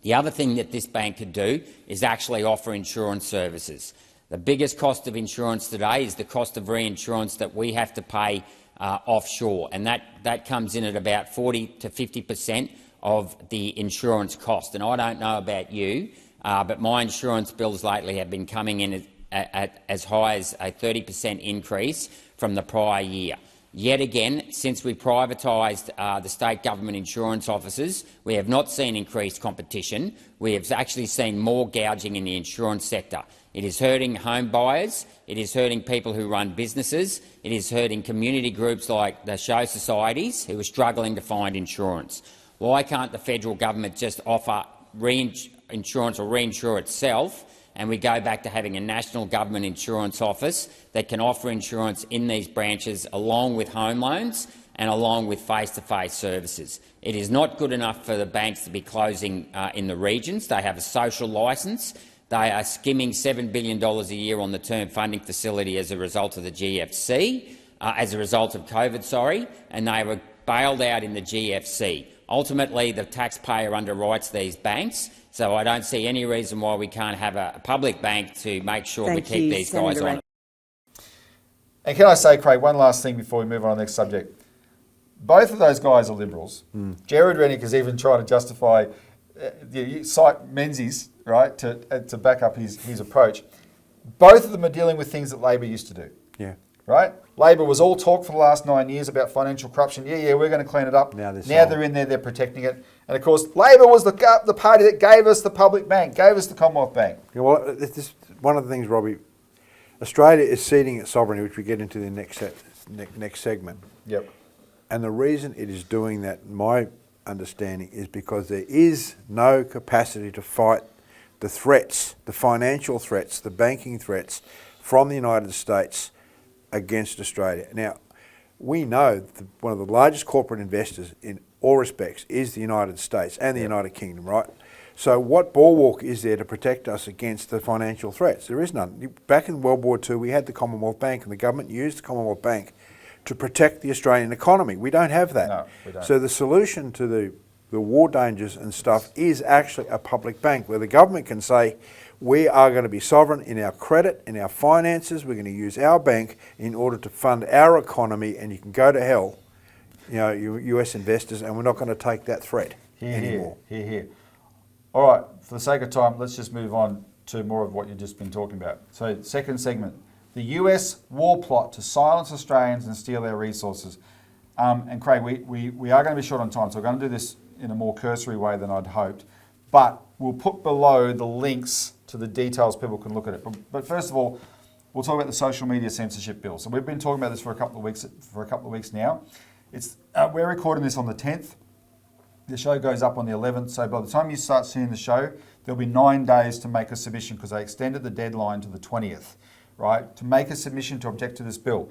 Speaker 13: The other thing that this bank could do is actually offer insurance services. The biggest cost of insurance today is the cost of reinsurance that we have to pay offshore, and that comes in at about 40 to 50% of the insurance cost. And I don't know about you, but my insurance bills lately have been coming in at as high as a 30% increase from the prior year. Yet again, since we privatised the state government insurance offices, we have not seen increased competition. We have actually seen more gouging in the insurance sector. It is hurting home buyers, it is hurting people who run businesses, it is hurting community groups like the show societies who are struggling to find insurance. Why can't the federal government just offer insurance or reinsure itself, and we go back to having a national government insurance office that can offer insurance in these branches along with home loans and along with face-to-face services? It is not good enough for the banks to be closing in the regions. They have a social licence. They are skimming $7 billion a year on the term funding facility as a result of the GFC, as a result of COVID, and they were bailed out in the GFC. Ultimately, the taxpayer underwrites these banks, so I don't see any reason why we can't have a public bank to make sure we keep these guys on.
Speaker 1: And can I say, Craig, one last thing before we move on to the next subject. Both of those guys are Liberals. Jared Rennick is even trying to justify, cite Menzies, right, to back up his approach. Both of them are dealing with things that Labor used to do.
Speaker 2: Yeah.
Speaker 1: Right? Labor was all talk for the last 9 years about financial corruption. Yeah, we're going to clean it up. Now they're in there, they're protecting it. And of course, Labor was the party that gave us the public bank, gave us the Commonwealth Bank.
Speaker 2: Yeah, well, this one of the things, Robbie, Australia is ceding its sovereignty, which we get into the next segment.
Speaker 1: Yep.
Speaker 2: And the reason it is doing that, in my understanding, is because there is no capacity to fight the threats, the financial threats, the banking threats from the United States against Australia. Now, we know that one of the largest corporate investors in all respects is the United States and the United Kingdom, right? So what bulwark is there to protect us against the financial threats? There is none. Back in World War II, we had the Commonwealth Bank, and the government used the Commonwealth Bank to protect the Australian economy. We don't have that.
Speaker 1: No, we don't.
Speaker 2: So the solution to the war dangers and stuff is actually a public bank where the government can say, we are going to be sovereign in our credit, in our finances, we're going to use our bank in order to fund our economy, and you can go to hell, you know, you US investors, and we're not going to take that threat anymore.
Speaker 1: Here. All right, for the sake of time, let's just move on to more of what you've just been talking about. So, second segment, the US war plot to silence Australians and steal their resources. And Craig, we are going to be short on time, so we're going to do this in a more cursory way than I'd hoped. But we'll put below the links to the details, people can look at it. But first of all, we'll talk about the social media censorship bill. So we've been talking about this for a couple of weeks now. It's we're recording this on the 10th. The show goes up on the 11th. So by the time you start seeing the show, there'll be 9 days to make a submission because they extended the deadline to the 20th, right? To make a submission to object to this bill,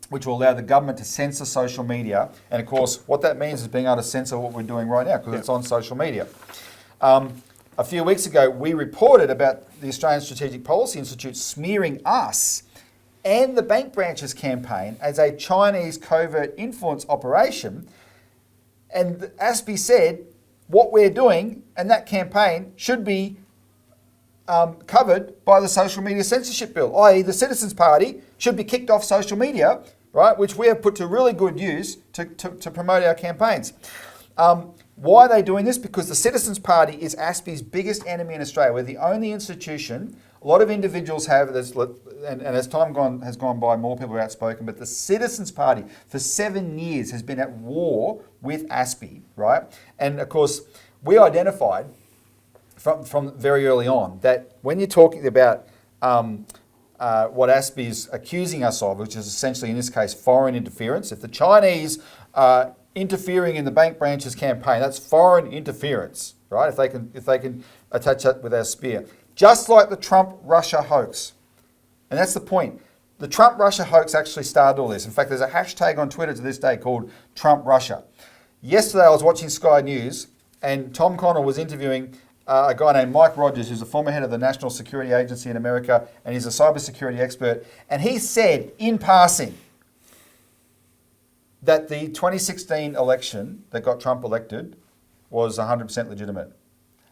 Speaker 1: which will allow the government to censor social media. And of course, what that means is being able to censor what we're doing right now because it's on social media. A few weeks ago, we reported about the Australian Strategic Policy Institute smearing us and the bank branches campaign as a Chinese covert influence operation. And ASPI said what we're doing and that campaign should be covered by the social media censorship bill, i.e. the Citizens Party should be kicked off social media, right, which we have put to really good use to promote our campaigns. Why are they doing this? Because the Citizens Party is ASPI's biggest enemy in Australia. We're the only institution, a lot of individuals have, and as time has gone by, more people are outspoken, but the Citizens Party for 7 years has been at war with ASPI, right? And of course, we identified from very early on that when you're talking about what ASPI is accusing us of, which is essentially in this case foreign interference, if the Chinese interfering in the bank branches campaign, that's foreign interference, right? If they can attach that with our spear. Just like the Trump-Russia hoax. And that's the point. The Trump-Russia hoax actually started all this. In fact, there's a hashtag on Twitter to this day called Trump-Russia. Yesterday I was watching Sky News and Tom Connell was interviewing a guy named Mike Rogers, who's the former head of the National Security Agency in America, and he's a cybersecurity expert. And he said, in passing, that the 2016 election that got Trump elected was 100% legitimate.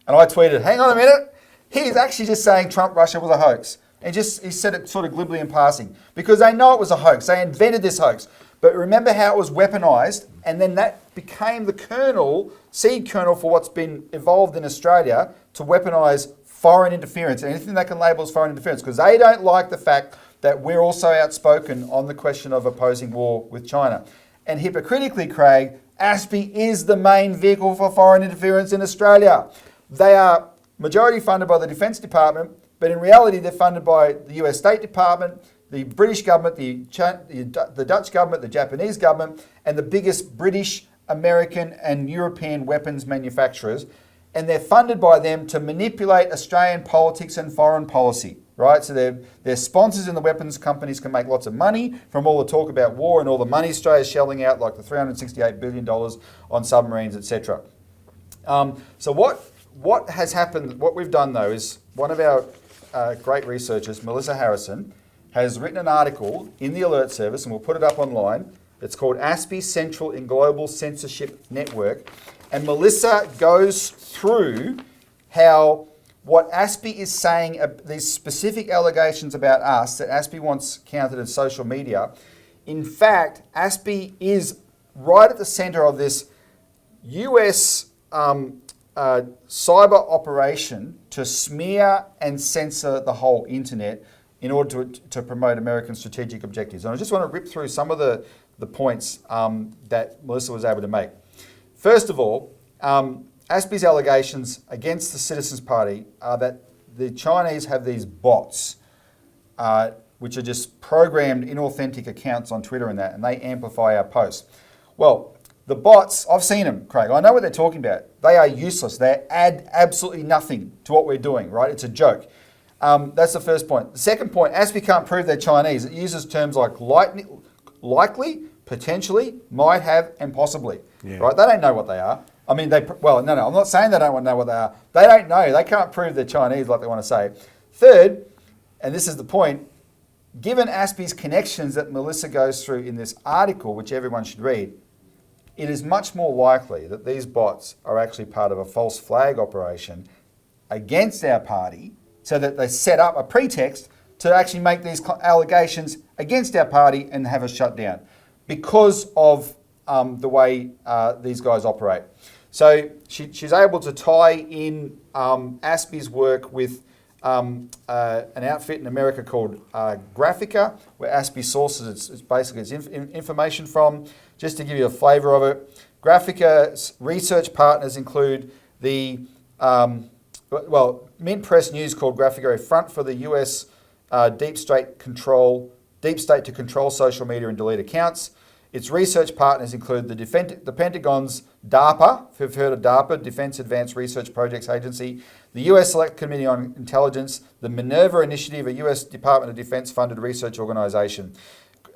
Speaker 1: And I tweeted, hang on a minute, he's actually just saying Trump-Russia was a hoax. And he said it sort of glibly in passing, because they know it was a hoax. They invented this hoax. But remember how it was weaponized, and then that became the kernel, seed kernel for what's been evolved in Australia to weaponize foreign interference, anything they can label as foreign interference, because they don't like the fact that we're also outspoken on the question of opposing war with China. And hypocritically, Craig, ASPI is the main vehicle for foreign interference in Australia. They are majority funded by the Defence Department, but in reality they're funded by the US State Department, the British government, the Dutch government, the Japanese government, and the biggest British, American and European weapons manufacturers. And they're funded by them to manipulate Australian politics and foreign policy, right? So their sponsors in the weapons companies can make lots of money from all the talk about war and all the money Australia's shelling out, like the $368 billion on submarines, etc. So what has happened, what we've done though, is one of our great researchers, Melissa Harrison, has written an article in the Alert Service, and we'll put it up online. It's called ASPI Central in Global Censorship Network. And Melissa goes through how what ASPI is saying, these specific allegations about us that ASPI wants counted as social media, in fact, ASPI is right at the center of this US cyber operation to smear and censor the whole internet in order to promote American strategic objectives. And I just want to rip through some of the points that Melissa was able to make. First of all, ASPI's allegations against the Citizens Party are that the Chinese have these bots which are just programmed inauthentic accounts on Twitter and that, and they amplify our posts. Well, the bots, I've seen them, Craig. I know what they're talking about. They are useless. They add absolutely nothing to what we're doing, right? It's a joke. That's the first point. The second point, ASPI can't prove they're Chinese. It uses terms like likely, potentially, might have, and possibly. Yeah. Right? They don't know what they are. I mean, no, I'm not saying they don't know what they are. They don't know. They can't prove they're Chinese like they want to say. Third, and this is the point, given ASPI's connections that Melissa goes through in this article, which everyone should read, it is much more likely that these bots are actually part of a false flag operation against our party, so that they set up a pretext to actually make these allegations against our party and have us shut down because of the way these guys operate. So she's able to tie in ASPI's work with an outfit in America called Graphica, where ASPI sources its basically its information from. Just to give you a flavour of it, Graphica's research partners include the Mint Press News called Graphica a front for the US deep state to control social media and delete accounts. Its research partners include the Pentagon's DARPA, if you've heard of DARPA, Defense Advanced Research Projects Agency, the US Select Committee on Intelligence, the Minerva Initiative, a US Department of Defense funded research organisation.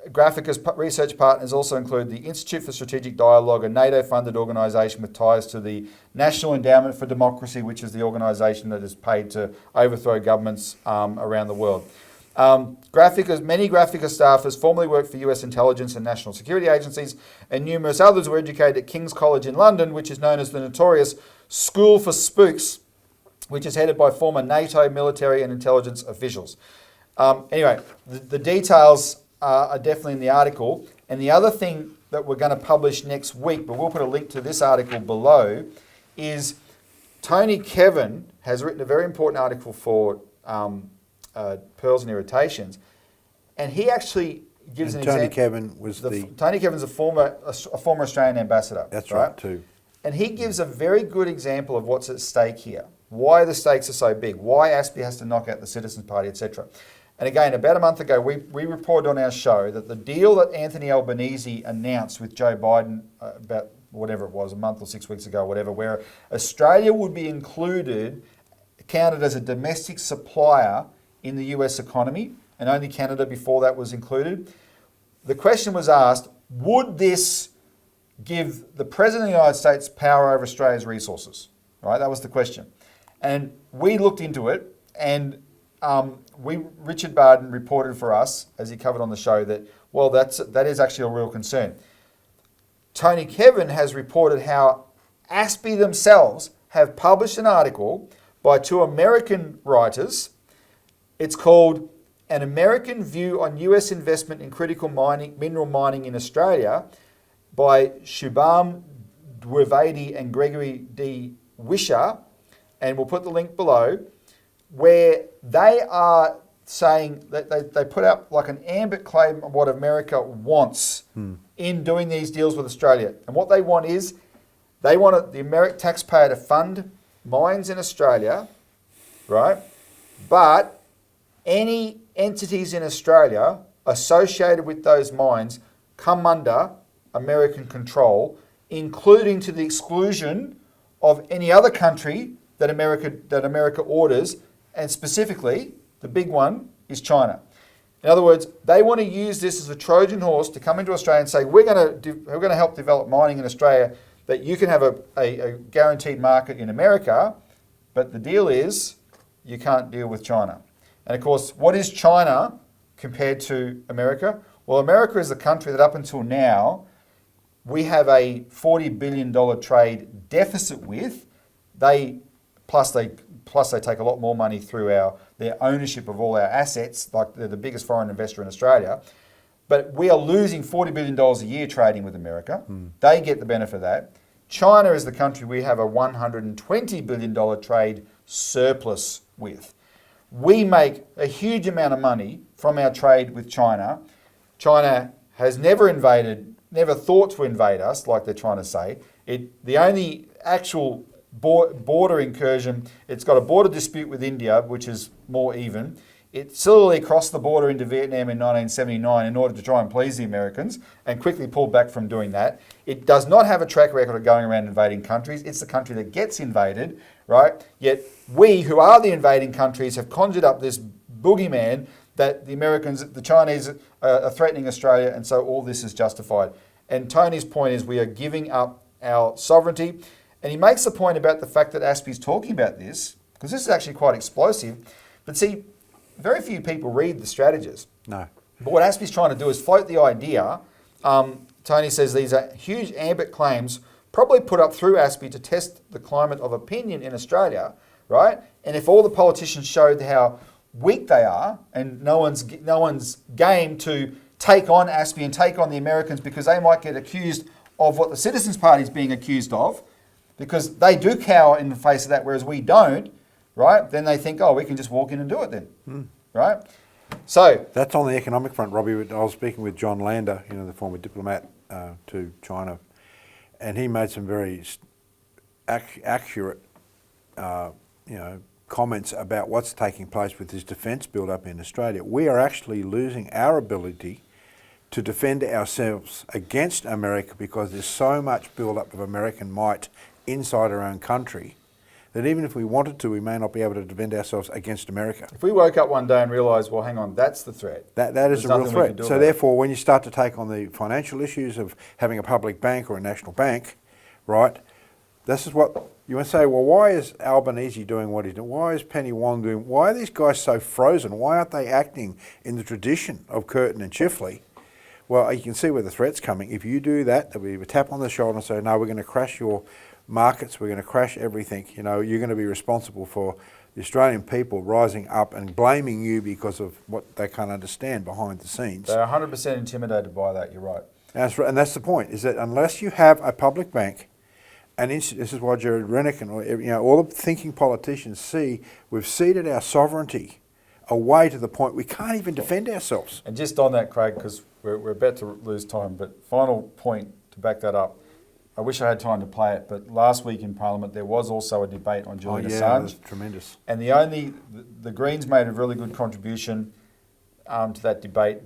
Speaker 1: Graphica's research partners also include the Institute for Strategic Dialogue, a NATO-funded organisation with ties to the National Endowment for Democracy, which is the organisation that is paid to overthrow governments around the world. Many Graphica staffers formerly worked for US intelligence and national security agencies, and numerous others were educated at King's College in London, which is known as the notorious School for Spooks, which is headed by former NATO military and intelligence officials. Anyway, the details are definitely in the article. And the other thing that we're going to publish next week, but we'll put a link to this article below, is Tony Kevin has written a very important article for Pearls and Irritations, and he actually gives an example.
Speaker 2: Tony Kevin was
Speaker 1: Tony Kevin's a former Australian ambassador.
Speaker 2: That's right too.
Speaker 1: And he gives a very good example of what's at stake here, why the stakes are so big, why ASPI has to knock out the Citizens Party, etc. And again, about a month ago, we reported on our show that the deal that Anthony Albanese announced with Joe Biden about whatever it was, a month or 6 weeks ago, whatever, where Australia would be counted as a domestic supplier in the US economy, and only Canada before that was included. The question was asked, would this give the President of the United States power over Australia's resources? Right, that was the question. And we looked into it, and Richard Barden reported for us, as he covered on the show, that, well, that is actually a real concern. Tony Kevin has reported how ASPI themselves have published an article by two American writers. It's called An American View on US Investment in Critical Mineral Mining in Australia by Shubham Dwivedi and Gregory D. Wisher, and we'll put the link below, where they are saying that they put out like an ambit claim of what America wants in doing these deals with Australia. And what they want is, they want the American taxpayer to fund mines in Australia, right? But any entities in Australia associated with those mines come under American control, including to the exclusion of any other country that America orders, and specifically, the big one is China. In other words, they want to use this as a Trojan horse to come into Australia and say, we're going to help develop mining in Australia, that you can have a guaranteed market in America, but the deal is you can't deal with China. And of course, what is China compared to America? Well, America is the country that up until now, we have a $40 billion trade deficit with. Plus they take a lot more money through their ownership of all our assets, like they're the biggest foreign investor in Australia. But we are losing $40 billion a year trading with America. They get the benefit of that. China is the country we have a $120 billion trade surplus with. We make a huge amount of money from our trade with China. China has never thought to invade us, like they're trying to say. The only actual border incursion, it's got a border dispute with India, which is more even. It slowly crossed the border into Vietnam in 1979 in order to try and please the Americans and quickly pulled back from doing that. It does not have a track record of going around invading countries. It's the country that gets invaded, right? Yet we, who are the invading countries, have conjured up this boogeyman that the Americans, the Chinese are threatening Australia, and so all this is justified. And Tony's point is we are giving up our sovereignty. And he makes the point about the fact that Aspie's talking about this, because this is actually quite explosive. But see, very few people read the strategies.
Speaker 2: No.
Speaker 1: But what Aspie's trying to do is float the idea. Tony says these are huge ambit claims, probably put up through Aspie to test the climate of opinion in Australia, right? And if all the politicians showed how weak they are, and no one's game to take on Aspie and take on the Americans because they might get accused of what the Citizens Party is being accused of, because they do cower in the face of that, whereas we don't, right? Then they think, oh, we can just walk in and do it then, right? So
Speaker 2: that's on the economic front, Robbie. I was speaking with John Lander, the former diplomat to China, and he made some very accurate, comments about what's taking place with this defence build-up in Australia. We are actually losing our ability to defend ourselves against America because there's so much build-up of American might inside our own country that even if we wanted to, we may not be able to defend ourselves against America.
Speaker 1: If we woke up one day and realised, well, hang on, that's the threat.
Speaker 2: That is a real threat. So therefore, when you start to take on the financial issues of having a public bank or a national bank, right, this is what you want to say, well, why is Albanese doing what he's doing? Why is Penny Wong doing? Why are these guys so frozen? Why aren't they acting in the tradition of Curtin and Chifley? Well, you can see where the threat's coming. If you do that, there'll be a tap on the shoulder and say, no, we're going to crash your markets, we're going to crash everything. You're going to be responsible for the Australian people rising up and blaming you because of what they can't understand behind the scenes.
Speaker 1: They're 100% intimidated by that, you're right.
Speaker 2: And that's the point, is that unless you have a public bank, and this is why Jared Rennick and all the thinking politicians see, we've ceded our sovereignty away to the point we can't even defend ourselves.
Speaker 1: And just on that, Craig, because we're about to lose time, but final point to back that up. I wish I had time to play it, but last week in Parliament there was also a debate on Julian Assange.
Speaker 2: That was tremendous.
Speaker 1: And the Greens made a really good contribution to that debate.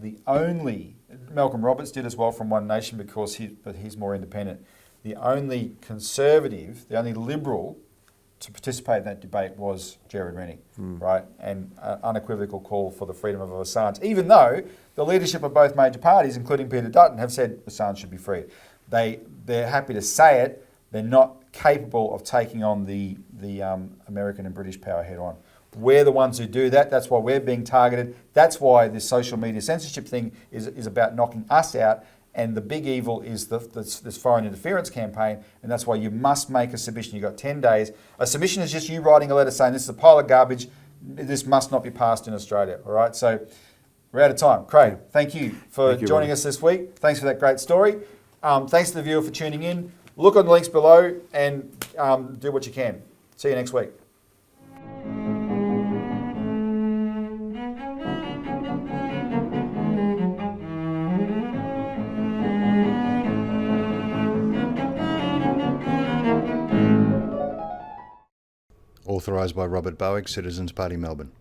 Speaker 1: Malcolm Roberts did as well from One Nation but he's more independent. The only Conservative, the only Liberal to participate in that debate was Jared Rennick, right? And an unequivocal call for the freedom of Assange, even though the leadership of both major parties, including Peter Dutton, have said Assange should be freed. They're happy to say it. They're not capable of taking on the American and British power head on. We're the ones who do that. That's why we're being targeted. That's why this social media censorship thing is about knocking us out. And the big evil is this foreign interference campaign, and that's why you must make a submission. You've got 10 days. A submission is just you writing a letter saying this is a pile of garbage, this must not be passed in Australia, all right? So we're out of time. Craig, thank you for joining us this week. Thanks for that great story. Thanks to the viewer for tuning in. Look on the links below and do what you can. See you next week.
Speaker 14: Authorised by Robert Barwick, Citizens Party, Melbourne.